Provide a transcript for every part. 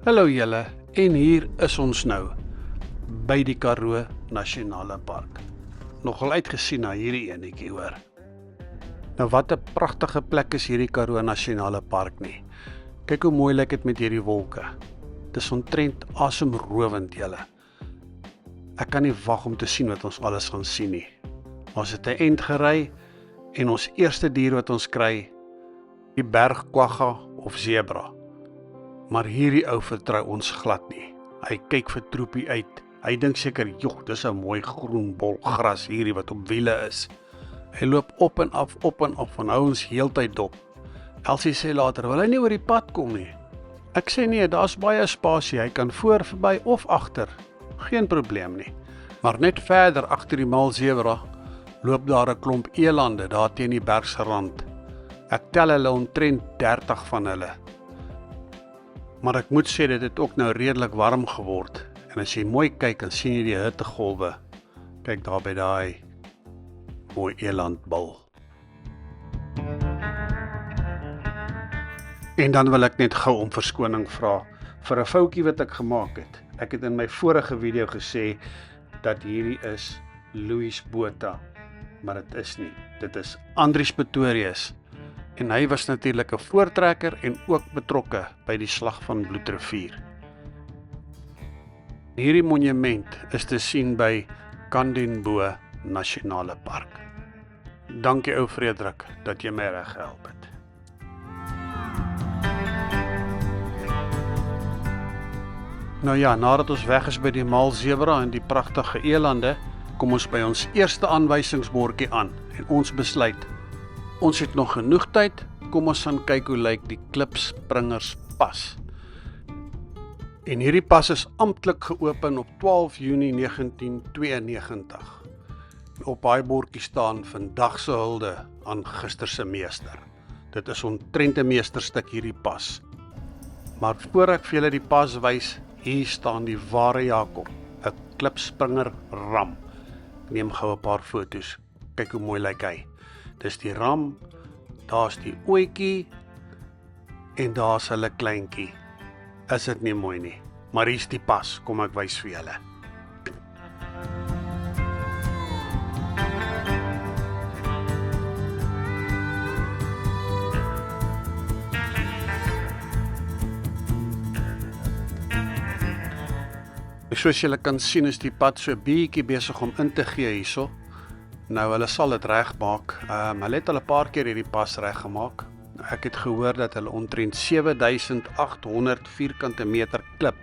Hallo julle, en hier is ons nou, by die Karoo Nasionale Park. Nogal uitgesien na hierdie enetjie hoor. Nou wat 'n pragtige plek is hierdie Karoo Nasionale Park nie. Kyk hoe mooi lyk dit met hierdie wolke. Dis omtrent asemrowend julle. Ek kan nie wag om te sien wat ons alles gaan sien nie. Ons het 'n end gery en ons eerste dier wat ons kry, die bergkwagga of zebra. Maar hierdie ou vertrou ons glad nie. Hy kyk vir troepie uit. Hy dink seker, joh, dis 'n mooi groen bol gras hierdie wat op wiele is. Hy loop op en af en hou ons heeltyd dop. Elsie sê later, wil hy nie oor die pad kom nie. Ek sê nee, daar's baie spasie, hy kan voor, verby of agter. Geen probleem nie. Maar net verder agter die maalsebra loop daar 'n klomp elande daar teen die bergsrand. Ek tel hulle omtrent 30 van hulle. Maar ek moet sê dit het ook nou redelik warm geword. En as jy mooi kyk, dan sien jy die hittegolwe. Kyk daar by daai mooi elandbul. En dan wil ek net gou om verskoning vra vir 'n foutjie wat ek gemaak het. Ek het in my vorige video gesê dat hierdie is Louis Botha, maar dit is nie. Dit is Andries Pretorius. En hy was natuurlik 'n voortrekker en ook betrokke by die slag van Bloedrivier. Hierdie monument is te sien by Candenbo Nasionale Park. Dankie ou Frederik dat jy my reg gehelp het. Nou ja, nadat ons weg is by die maalsebra en die pragtige elande, kom ons by ons eerste aanwysingsbordjie aan en ons besluit, ons het nog genoeg tyd, kom ons gaan kyk hoe lyk die Klipspringerspas. En hierdie pas is amptelik geopen op 12 Junie 1992. Op daai bordjie staan vandag se hulde aan gister se meester. Dit is omtrent 'n meesterstuk hierdie pas. Maar voor ek vir julle die pas wys, hier staan die ware Jakob, 'n klipspringer ram. Ek neem gou 'n paar foto's. Kyk hoe mooi lyk hy. Dis die ram, daar's die ooitjie en daar's hulle kleintjie. Is dit nie mooi nie? Maar hier's die pas, kom ek wys vir julle. Soos julle kan sien is die pad so bietjie besig om in te gee hierso. Nou, hulle sal dit regmaak. Hulle het al 'n paar keer hierdie pas reggemaak. Ek het gehoor dat hulle omtrent 7800 vierkante meter klip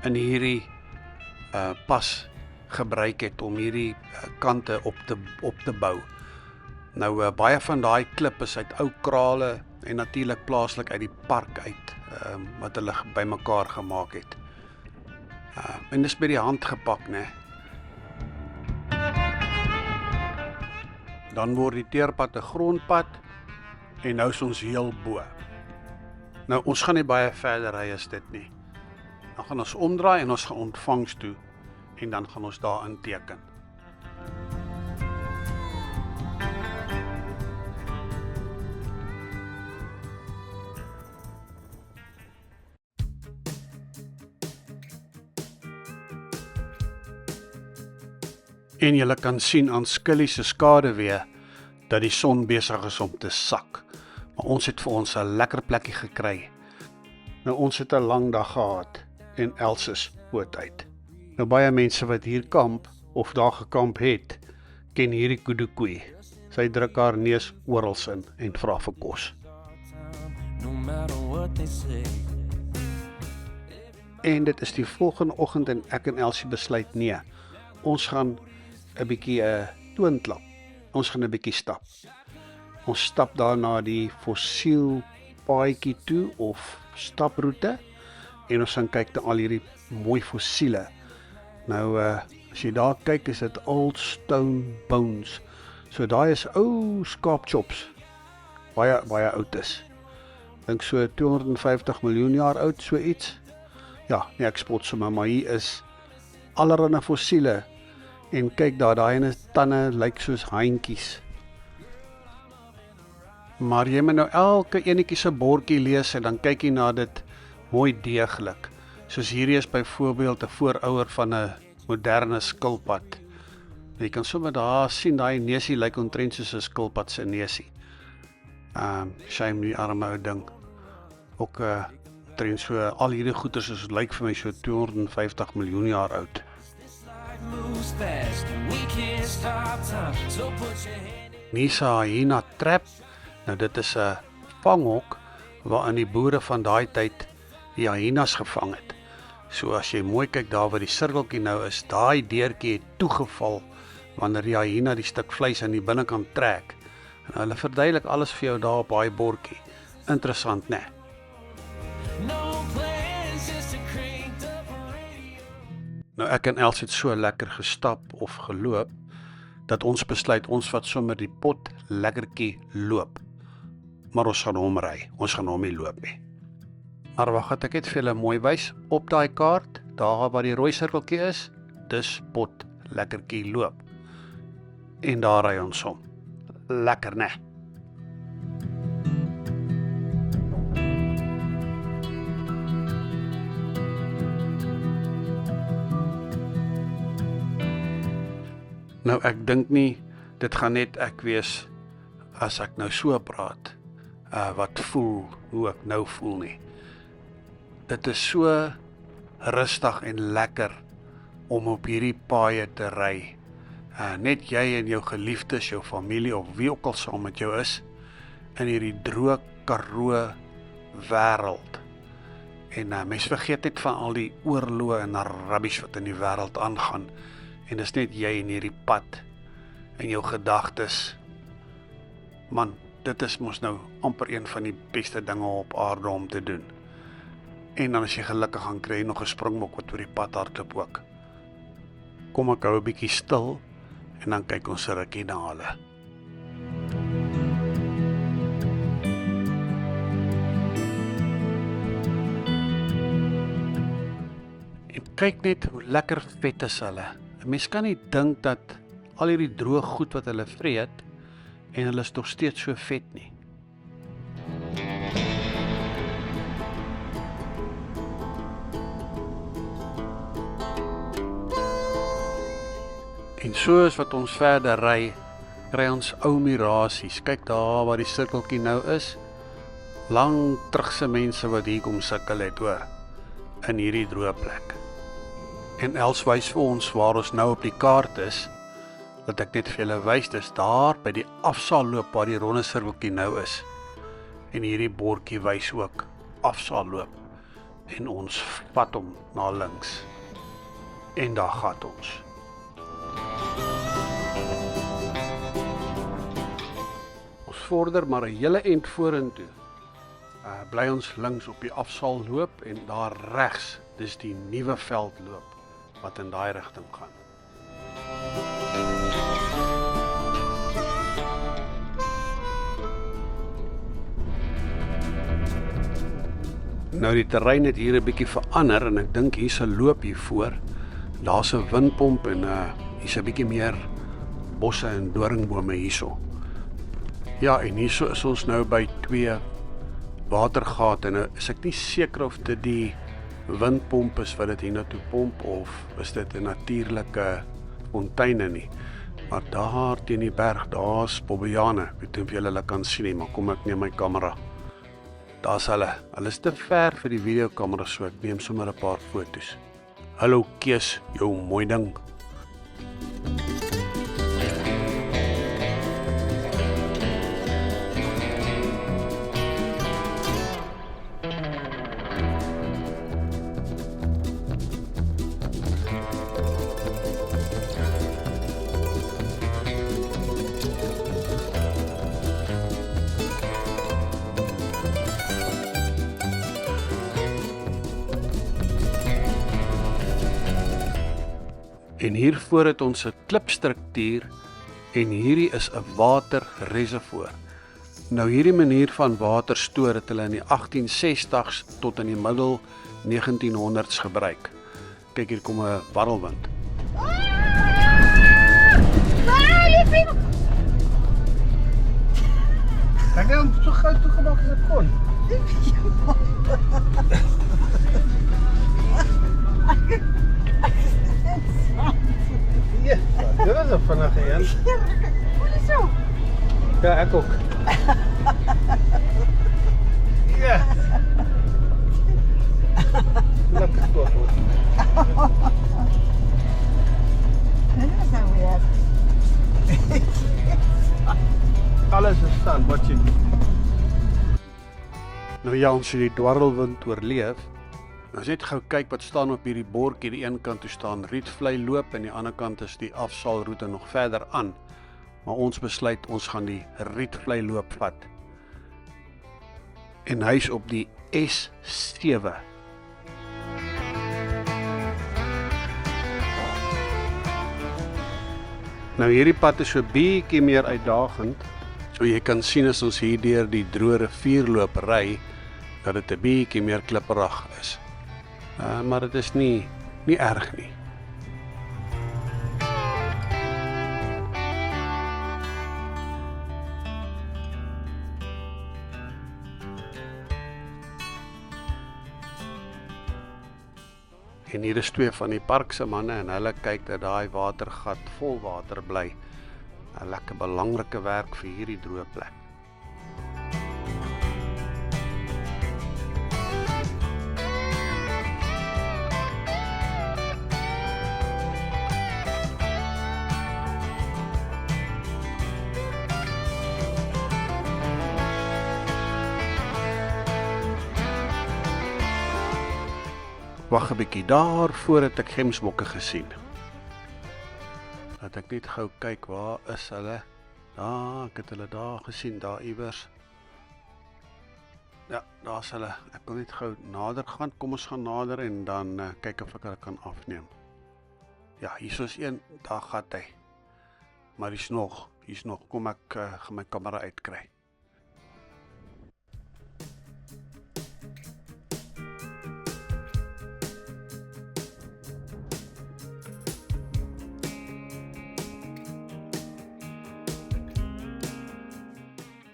in hierdie pas gebruik het om hierdie kante op te bou. Nou, baie van daai klip is uit ou krale en natuurlik plaaslik uit die park uit wat hulle bymekaar gemaak het. En dis by die hand gepak, né? Dan word die teerpad 'n grondpad en nou is ons heel bo. Nou ons gaan nie baie verder ry as dit nie. Dan gaan ons omdraai en ons gaan ontvangs toe en dan gaan ons daar inteken. En julle kan sien aan Skilly se skaduwee dat die son besig is om te sak. Maar ons het vir ons 'n lekker plekkie gekry. Nou ons het 'n lang dag gehad en Els is oud uit. Nou baie mense wat hier kamp of daar gekamp het, ken hierdie kudukoei. Sy druk haar neus oral in en vra vir kos. En dit is die volgende oggend en ek en Elsie besluit nee. Ons gaan 'n bietjie toonklap. Ons gaan 'n bietjie stap. Ons stap daar na die fossiel paadjie toe of staproete en ons gaan kyk na al hierdie mooi fossiele. Nou as jy daar kyk, is dit old stone bones. So daai is ou skaapchops. Baie oud is. Dink so 250 miljoen jaar oud, so iets. Ja, nee, ek spot sommer, maar hier is allerlei fossiele. En kyk daar, daai ene tande lyk soos haantjies. Maar jy moet nou elke enetjie se bordjie lees en dan kyk jy na dit mooi deeglik. Soos hierdie is byvoorbeeld 'n voorouder van 'n moderne skilpad. Jy kan sommer daar sien, daai neusie lyk omtrent soos 'n skilpad se neusie. Shame die arme ou ding. Ook omtrent so, al hierdie goeters is lyk vir my so 250 miljoen jaar oud. Nisa hyena trap. Nou dit is 'n vanghok waarin die boere van daai tyd die hyenas gevang het. So as jy mooi kyk daar waar die sirkeltjie nou is, daai deurtjie het toegeval wanneer die hyena die stuk vleis aan die binnekant trek. En hulle verduidelik alles vir jou daar op daai bordjie. Interessant, né? Nou ek en Els het so lekker gestap of geloop dat ons besluit ons vat sommer die pot lekkertjie loop. Maar ons gaan hom ry, ons gaan hom nie loop nie. Maar wag, ek het vir julle mooi wys op daai kaart, daar waar die rooi sirkeltjie is, dis pot lekkertjie loop. En daar ry ons om. Lekker, né? Nou ek dink nie, dit gaan net ek wees as ek nou so praat, wat voel, hoe ek nou voel nie. Dit is so rustig en lekker om op hierdie paaie te ry. Net jy en jou geliefdes, jou familie of wie ook al saam met jou is, in hierdie droë Karoo wêreld. En mens vergeet net van al die oorloë en rubbish wat in die wêreld aangaan. En dis net jy in hierdie pad en jou gedagtes. Man, dit is mos nou amper een van die beste dinge op aarde om te doen. En dan as jy gelukkig gaan kry nog 'n springbok wat oor die pad hardloop ook. Kom ek hou 'n bietjie stil en dan kyk ons 'n rukkie na hulle. En kyk net hoe lekker vet is hulle. 'n Mens kan nie dink dat al hierdie droë goed wat hulle vreet en hulle is nog steeds so vet nie. En soos wat ons verder ry, kry ons ou mirasies. Kyk daar waar die sirkeltjie nou is. Lang terugse mense wat hier kom sukkel het hoor, in hierdie droë plek. En Els wys vir ons waar ons nou op die kaart is, dat ek net vir julle wys, dis daar by die afsaalloop waar die ronde sirkeltjie nou is. En hierdie bordjie wys ook afsaalloop. En ons vat hom na links. En daar gaan ons. Ons vorder maar 'n hele end vorentoe. Bly ons links op die afsaalloop en daar regs, dis die nuwe veldloop wat in daai rigting gaan. Nou die terrein het hier 'n bietjie verander en ek dink hier's 'n loop hier voor. Daar's 'n windpomp en hier's 'n bietjie meer bosse en doringbome hierso. Ja, en hierso is ons nou by 2 watergate en nou is ek nie seker of dit die windpomp is wat dit hiernatoe pomp of is dit 'n natuurlike fonteine nie. Maar daar teen die berg, daar's bobbejane. Ek weet nie of julle hulle kan sien nie, maar kom ek neem my kamera. Daar's hulle. Hulle is te ver vir die videokamera, so ek neem sommer 'n paar foto's. Hallo Kees, jou mooi ding. En hiervoor het ons 'n klipstruktuur en hierdie is 'n waterreservoor. Nou hierdie manier van water stoor het hulle in die 1860s tot in die middel 1900s gebruik. Kyk, hier kom 'n warrelwind. Ek het hom so gou toegemaak as ek kon. Ja, dit is 'n vinnige een. Voel jy so? Ja, ek ook. Ja. Lekker sport. Dit is nou weer. Alles is staan, wat jy doen. Nou ja, ons het die dwarrelwind oorleef. Ons net gou kyk wat staan op hierdie bordjie. Die een kant toe staan Rietvlei loop en die ander kant is die afsaalroete nog verder aan. Maar ons besluit ons gaan die Rietvlei loop vat. En hy's op die S7. Nou hierdie pad is so bietjie meer uitdagend. So jy kan sien as ons hier deur die Droë Rivier loop ry, dat dit 'n bietjie meer klipperig is. Maar dit is nie erg nie. En hier is twee van die park se manne en hulle kyk dat daai watergat vol water bly. 'n Lekker belangrike werk vir hierdie droë plek. Wag 'n bietjie, daarvoor het ek gemsbokke gesien. Laat ek net gou kyk, waar is hulle? Ek het hulle daar gesien, daar iewers. Ja, daar's hulle. Ek wil net gou nader gaan. Kom ons gaan nader en dan kyk of ek hulle kan afneem. Ja, hier is een, daar gaat hy. Maar hier's nog. Kom ek gaan my kamera uitkry.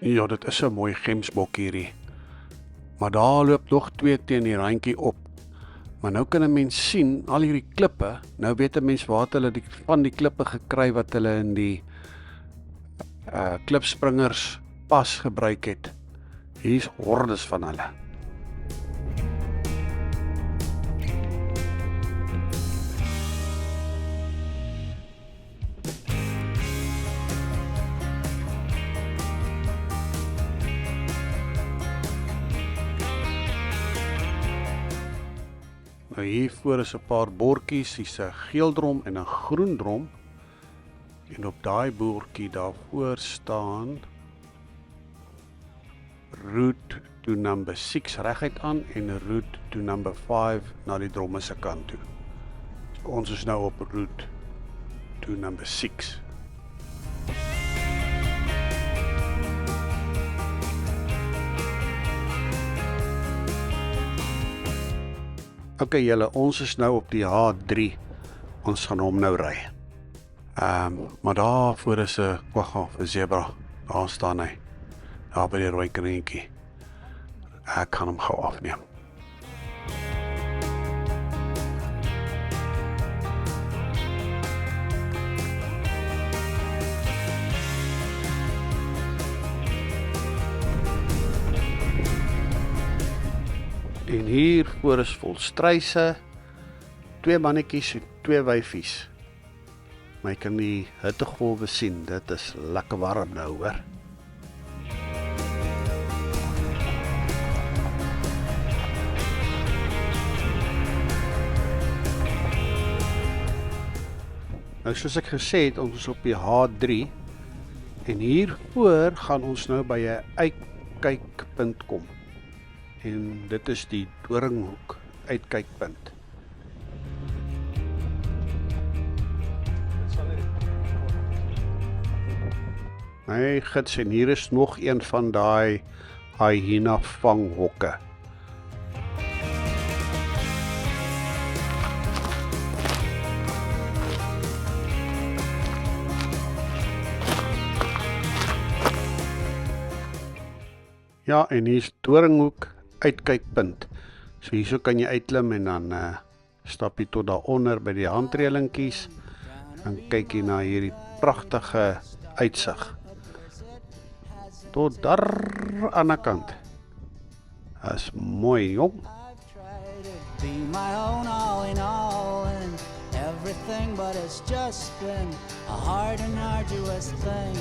Ja, dit is 'n mooi gemsbok hierdie. Maar daar loop nog twee teen die randjie op. Maar nou kan 'n mens sien al hierdie klippe. Nou weet 'n mens waar het hulle van die klippe gekry wat hulle in die klipspringers pas gebruik het. Hier's hordes van hulle. Nou hiervoor is 'n paar bordjies, hier's 'n geel drom en 'n groen drom. En op daai bordjie daarvoor staan route to number 6 reguit aan en route to number 5 na die dromme se kant toe. So ons is nou op route to number 6. Ok julle, ons is nou op die H3. Ons gaan hom nou ry. Maar daarvoor is 'n zebra. Daar staan hy. Daar by die rooi kringetjie. Ek kan hom gou afneem. En hier voor is volstruise, twee mannetjies en twee wyfies. Maar jy kan die hittegolwe sien, dit is lekker warm nou hoor. Nou soos ek gesê het, ons is op die H3 en hiervoor gaan ons nou by 'n uitkykpunt kom. En dit is die Doringhoek uitkykpunt. My gids, en hier is nog een van daai hyena vanghokke. Ja, en hier is Doringhoek uitkykpunt. So hierso kan jy uitklim en dan Stap jy tot daaronder by die handreelingkies en kyk jy na hierdie pragtige uitsig. Tot daar aan die kant. Is mooi, jong. Be my own all in all and everything, but it's just been a hard and arduous thing.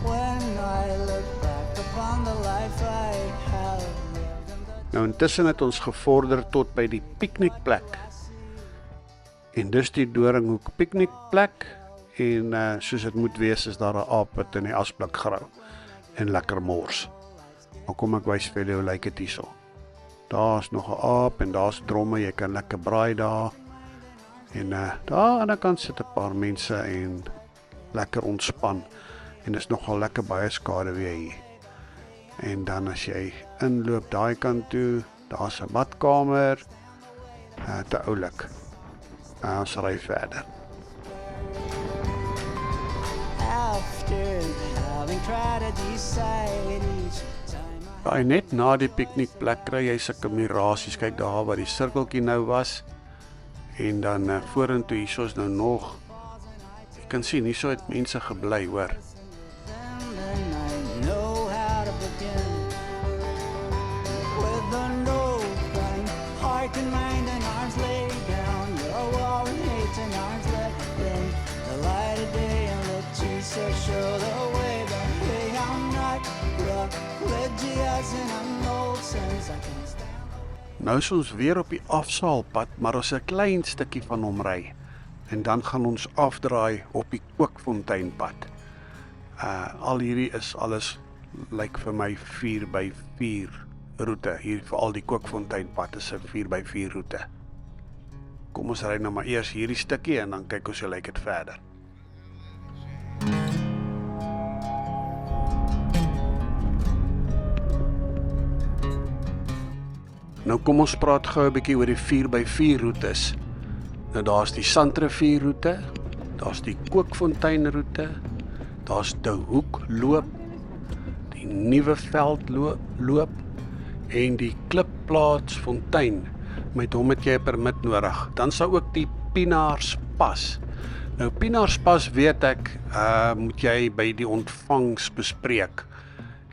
When I look back upon the life I have lived and the Nou intussen het ons gevorder tot by die piknikplek. En dis die Doringhoek piknikplek en soos dit moet wees is daar 'n aap wat in die asblik grou en lekker mors. Maar kom ek wys vir julle hoe lyk dit hierso. Daar's nog 'n aap en daar's dromme, jy kan lekker braai daar. En daar aan die kant sit 'n paar mense en lekker ontspan. En dis nogal lekker baie skaduwee hier. En dan as jy inloop daai kant toe, daar's 'n badkamer. Te oulik. Ons ry verder. after having tried to decide each time I Net na die piknikplek kry jy sulke mirasies. Kyk daar waar die sirkeltjie nou was. En dan vorentoe hierso is nou nog. Jy kan sien hierso het mense gebly, hoor. and then I know how to begin with an open heart and mind and arms laid down. Your war and hate and arms let in the light of day and let Jesus show the way. But hey, I'm not religious and I'm old since I can stand. Nou is ons weer op die afsaalpad, maar ons 'n klein stukkie van hom ry. En dan gaan ons afdraai op die Kookfonteinpad. Al hierdie is alles lyk vir my 4x4 roete. Hier veral die Kookfonteinpad is 'n 4x4 roete. Kom ons ry nou maar eers hierdie stukkie en dan kyk ons hoe lyk dit verder. Nou kom ons praat gou 'n bietjie oor die 4x4 roetes. Nou daar's die Sandrivier roete, daar's die Kookfonteinroete, daar's die Hoekloop, die Nuwe Veldloop en die Klipplaatsfontein. Met hom het jy 'n permit nodig. Dan sou ook die Pienaarspas. Nou Pienaarspas weet ek, moet jy by die ontvangs bespreek.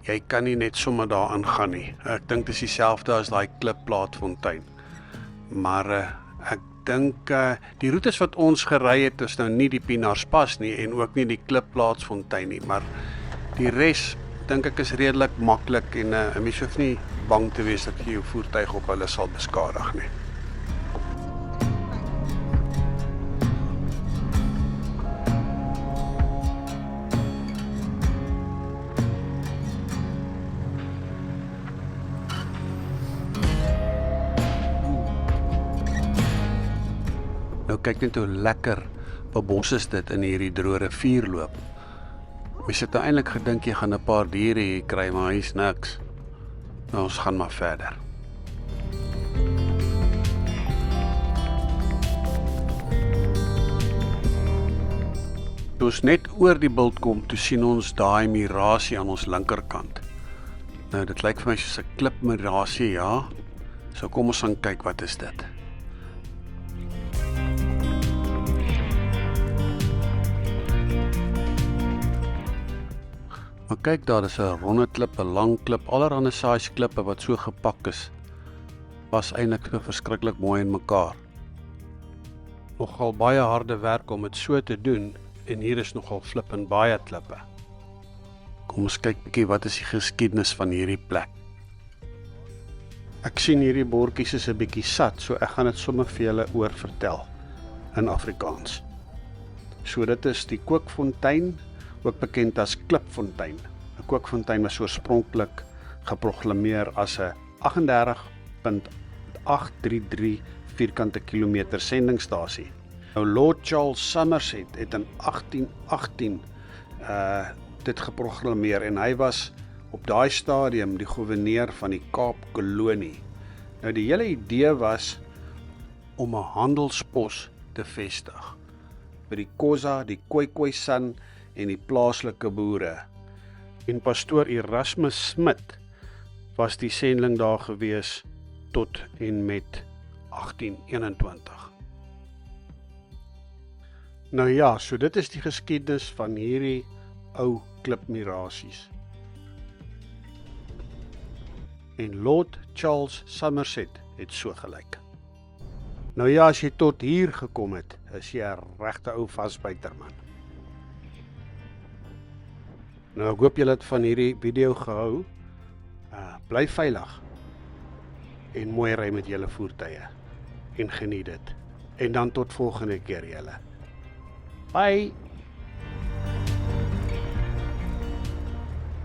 Jy kan nie net sommer daar aangaan nie. Ek dink dit is dieselfde as daai Klipplaatsfontein. Maar ek dink die roetes wat ons gery het is nou nie die Pienaarspas nie en ook nie die Klipplaatsfontein nie, maar die res dink ek is redelik maklik en mens hoef nie bang te wees dat jy jou voertuig op hulle sal beskadig nie. Nou kyk net hoe lekker bebos is dit in hierdie droë rivierloop. Mens het nou eintlik gedink jy gaan 'n paar diere hier kry, maar hier's niks. Nou ons gaan maar verder. Toe ons net oor die bult kom, toe sien ons daai mirasie aan ons linkerkant. Nou dit lyk vir my soos 'n klipmirasie, ja. So kom ons gaan kyk wat is dit. Maar kyk daar, is 'n ronde klip, 'n lang klip, allerhande size klippe wat so gepak is. Was eintlik so verskriklik mooi in mekaar. Nogal baie harde werk om dit so te doen en hier is nogal flippend baie klippe. Kom ons kyk bietjie wat is die geskiedenis van hierdie plek. Ek sien hierdie bordjies is 'n bietjie sat, so ek gaan dit sommer vir julle oor vertel in Afrikaans. So dit is die Kookfontein, ook bekend as Klipfontein. 'n Kookfontein was oorspronklik geprogrammeer as 'n 38.833 vierkante kilometer sendingstasie. Nou Lord Charles Somerset het in 1818 dit geprogrammeer en hy was op daai stadium die goewerneur van die Kaapkolonie. Nou die hele idee was om 'n handelspos te vestig by die Xhosa, die Khoisan en die plaaslike boere. En pastoor Erasmus Smith was die sending daar gewees tot en met 1821. Nou ja, so dit is die geskiedenis van hierdie ou klipmirasies. En Lord Charles Somerset het so gelyk. Nou ja, as jy tot hier gekom het, is jy 'n regte ou vasbyter man. Nou ek hoop julle het van hierdie video gehou. Bly veilig en mooi ry met julle voertuie en geniet dit. En dan tot volgende keer julle. Bye.